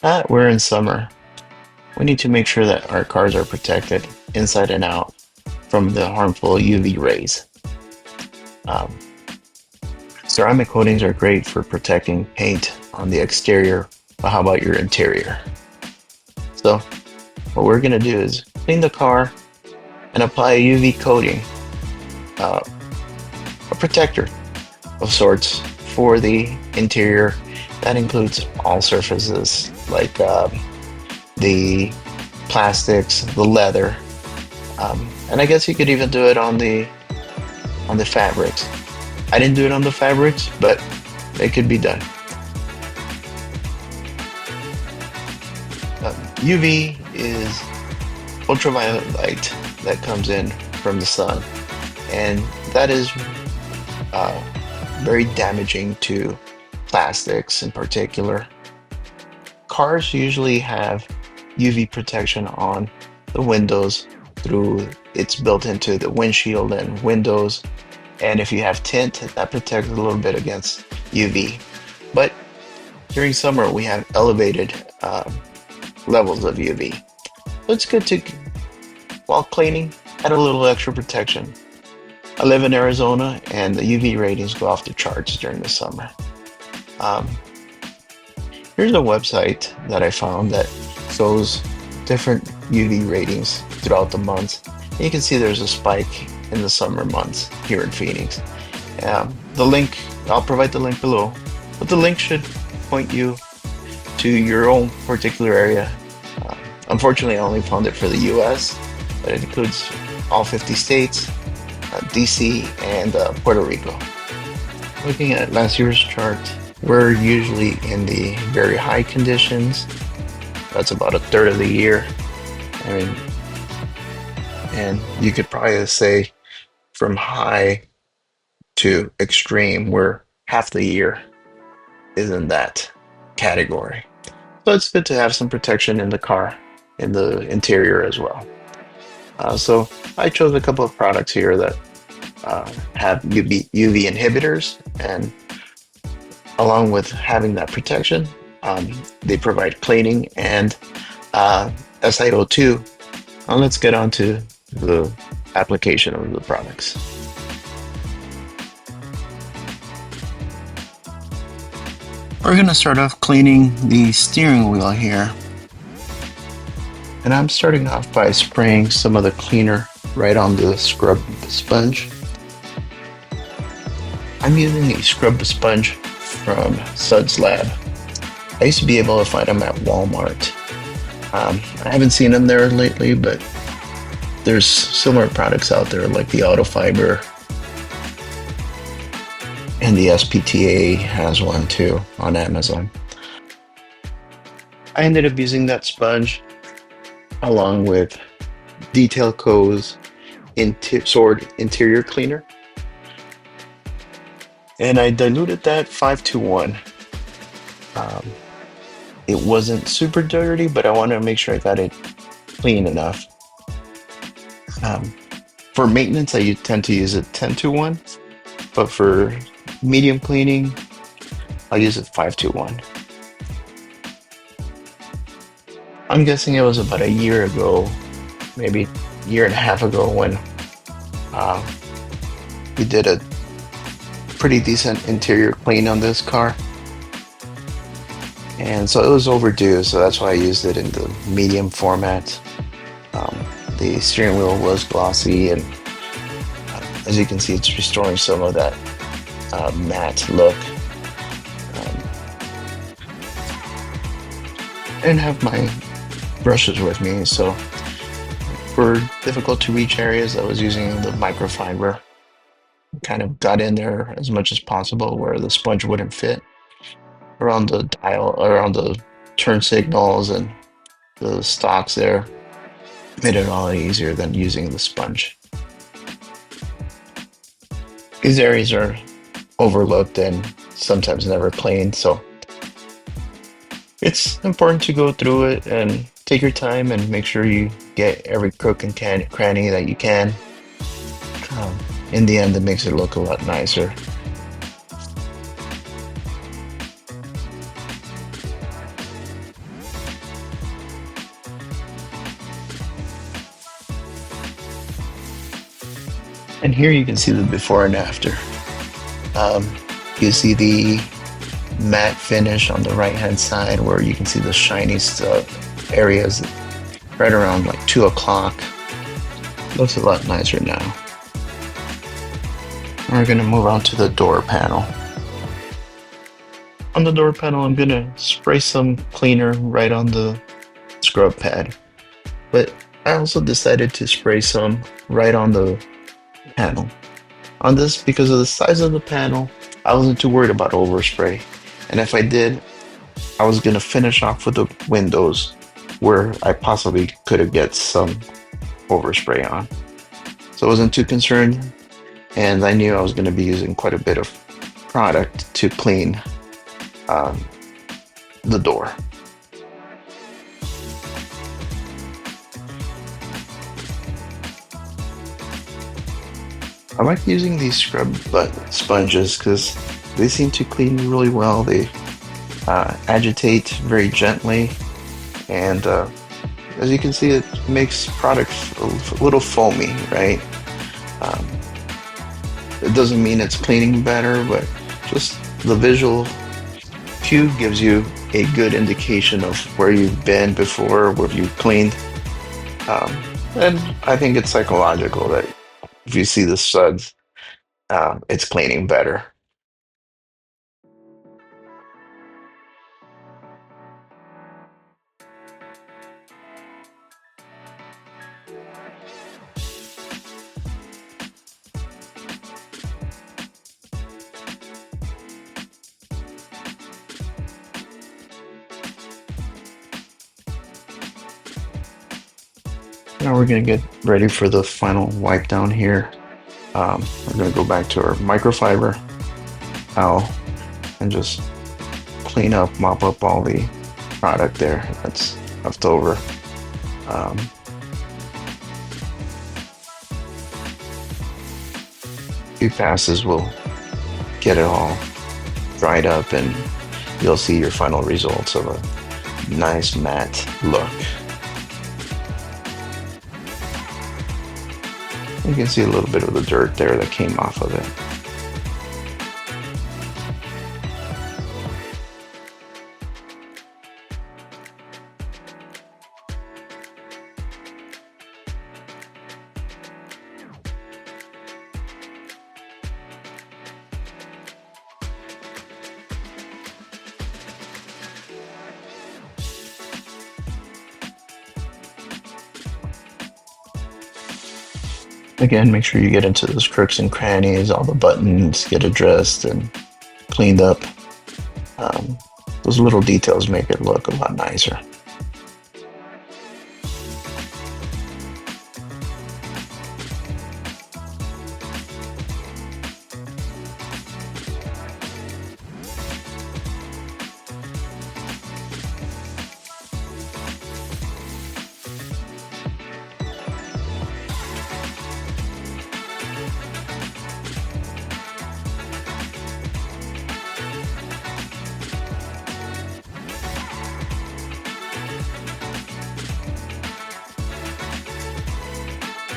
We're in summer. We need to make sure that our cars are protected inside and out from the harmful UV rays. Um, Ceramic coatings are great for protecting paint on the exterior, but how about your interior? So what we're gonna do is clean the car and apply a UV coating, uh, a protector of sorts for the interior. That includes all surfaces like the plastics, the leather, and I guess you could even do it on the fabrics. I didn't do it on the fabrics, but it could be done. UV is ultraviolet light that comes in from the sun, and that is uh, very damaging to plastics in particular. Cars usually have UV protection on the windows through it's built into the windshield and windows. And if you have tint, that protects a little bit against UV. But during summer, we have elevated levels of UV. So it's good to, while cleaning, add a little extra protection. I live in Arizona, and the UV ratings go off the charts during the summer. Um, Here's a website that I found that shows different UV ratings throughout the months. And you can see there's a spike in the summer months here in Phoenix. The link, I'll provide the link below, but the link should point you to your own particular area. Uh, Unfortunately, I only found it for the US, but it includes all 50 states, DC, and Puerto Rico. Looking at last year's chart, we're usually in the very high conditions. That's about a third of the year. I mean, and you could probably say from high to extreme, where half the year is in that category. So it's good to have some protection in the car, in the interior as well. So I chose a couple of products here that have UV inhibitors, and along with having that protection, they provide cleaning and SiO2. Now let's get on to the application of the products. We're going to start off cleaning the steering wheel here. And I'm starting off by spraying some of the cleaner right on the scrub sponge. I'm using a scrub sponge from Suds Lab. I used to be able to find them at Walmart. I haven't seen them there lately, but there's similar products out there like the Auto Fiber, and the SPTA has one too on Amazon. I ended up using that sponge along with Detail Co's Sword Interior Cleaner, and I diluted that 5-to-1. It wasn't super dirty, but I wanted to make sure I got it clean enough. For maintenance, I tend to use it 10-to-1, but for medium cleaning, I'll use it 5-to-1. I'm guessing it was about a year ago, maybe a year and a half ago, when we did a pretty decent interior clean on this car. And so it was overdue, so that's why I used it in the medium format. The steering wheel was glossy, and as you can see, it's restoring some of that matte look. I didn't have my brushes with me, so for difficult to reach areas, I was using the microfiber. Kind of got in there as much as possible where the sponge wouldn't fit, around the dial, around the turn signals and the stocks there. Made it a lot easier than using the sponge. These areas are overlooked and sometimes never cleaned, so it's important to go through it and take your time and make sure you get every crook and cranny that you can. In the end, it makes it look a lot nicer. And here you can see the before and after. Um, you see the matte finish on the right hand side where you can see the shiny stuff areas right around like 2 o'clock. Looks a lot nicer now. We're gonna move on to the door panel. On the door panel, I'm gonna spray some cleaner right on the scrub pad, but I also decided to spray some right on the panel. On this, because of the size of the panel, I wasn't too worried about overspray. And if I did, I was gonna finish off with the windows where I possibly could have get some overspray on. So I wasn't too concerned, and I knew I was gonna be using quite a bit of product to clean um, the door. I like using these scrub sponges because they seem to clean really well. They agitate very gently, and as you can see, it makes products a little foamy, right? Um, it doesn't mean it's cleaning better, but just the visual cue gives you a good indication of where you've been before, where you've cleaned. Um, and I think it's psychological that if you see the suds, it's cleaning better. Now we're gonna get ready for the final wipe down here. We're gonna go back to our microfiber towel and just clean up, mop up all the product there that's left over. Um, few passes will get it all dried up, and you'll see your final results of a nice matte look. You can see a little bit of the dirt there that came off of it. Again, make sure you get into those crooks and crannies, all the buttons get addressed and cleaned up. Um, those little details make it look a lot nicer.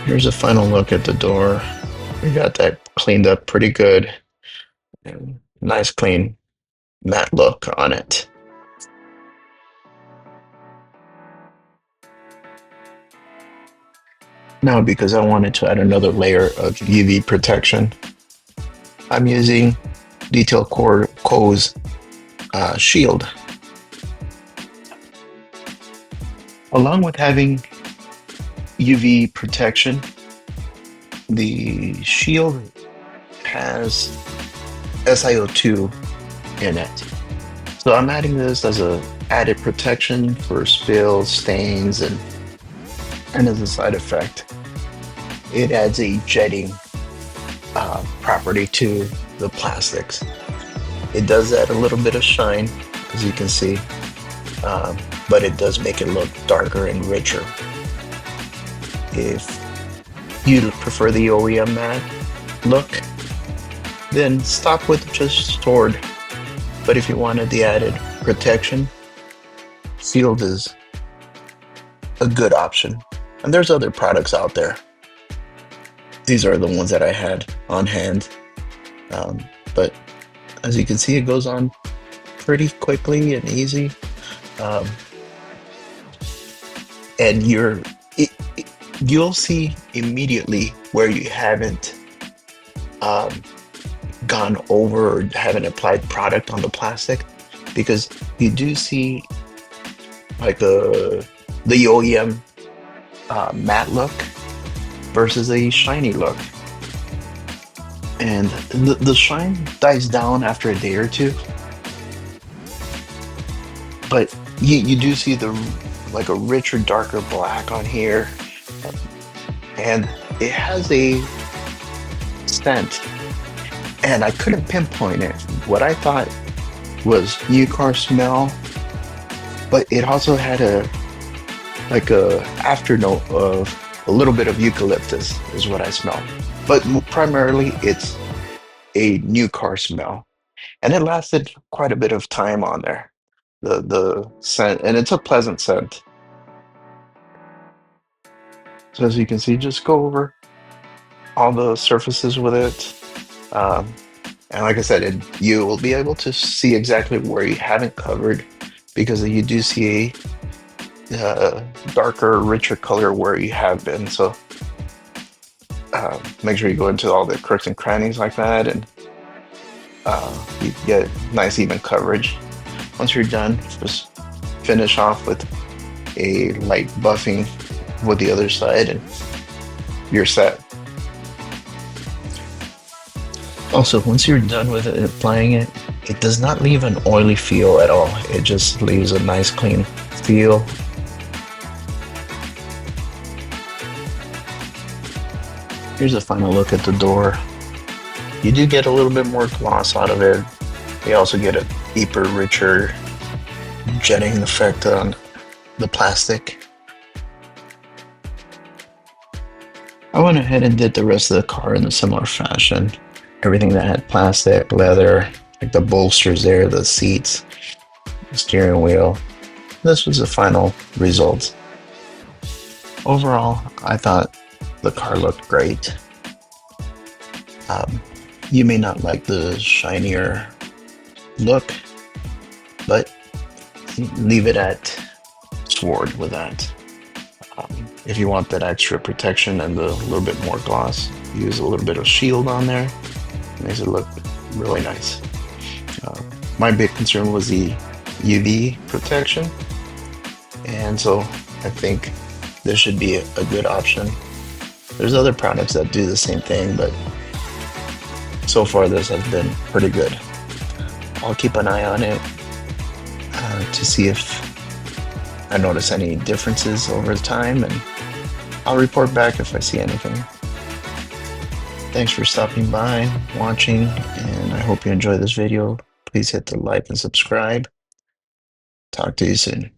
Here's a final look at the door. We got that cleaned up pretty good. And nice clean matte look on it. Now, because I wanted to add another layer of UV protection, I'm using Detail Co's shield. Along with having UV protection, the shield has SiO₂ in it. So I'm adding this as a added protection for spills, stains, and as a side effect, it adds a jetting property to the plastics. It does add a little bit of shine, as you can see, but it does make it look darker and richer. If you prefer the OEM matte look, then stop with just stored. But if you wanted the added protection, sealed is a good option. And there's other products out there. These are the ones that I had on hand. Um, but as you can see, it goes on pretty quickly and easy. Um, and it, it- you'll see immediately where you haven't um, gone over or haven't applied product on the plastic, because you do see like the OEM matte look versus a shiny look. And the shine dies down after a day or two, but you do see the like a richer, darker black on here, and it has a scent, and I couldn't pinpoint it. What I thought was new car smell, but it also had a like a afternote of a little bit of eucalyptus is what I smell. But primarily it's a new car smell, and it lasted quite a bit of time on there. The scent, and it's a pleasant scent. So as you can see, just go over all the surfaces with it. Um, and like I said, you will be able to see exactly where you haven't covered, because you do see a darker, richer color where you have been. So make sure you go into all the crooks and crannies like that, and you get nice even coverage. Once you're done, just finish off with a light buffing with the other side, and you're set. Also, once you're done with it, applying it, it does not leave an oily feel at all. It just leaves a nice clean feel. Here's a final look at the door. You do get a little bit more gloss out of it. You also get a deeper, richer jetting effect on the plastic. I went ahead and did the rest of the car in a similar fashion. Everything that had plastic, leather, like the bolsters there, the seats, the steering wheel. This was the final result. Overall, I thought the car looked great. Um, you may not like the shinier look, but leave it at sword with that. If you want that extra protection and a little bit more gloss, use a little bit of shield on there. Makes it look really nice. Uh, my big concern was the UV protection, and so I think this should be a good option. There's other products that do the same thing, but so far this has been pretty good. I'll keep an eye on it to see if I notice any differences over time, and I'll report back if I see anything. Thanks for stopping by, watching, and I hope you enjoy this video. Please hit the like and subscribe. Talk to you soon.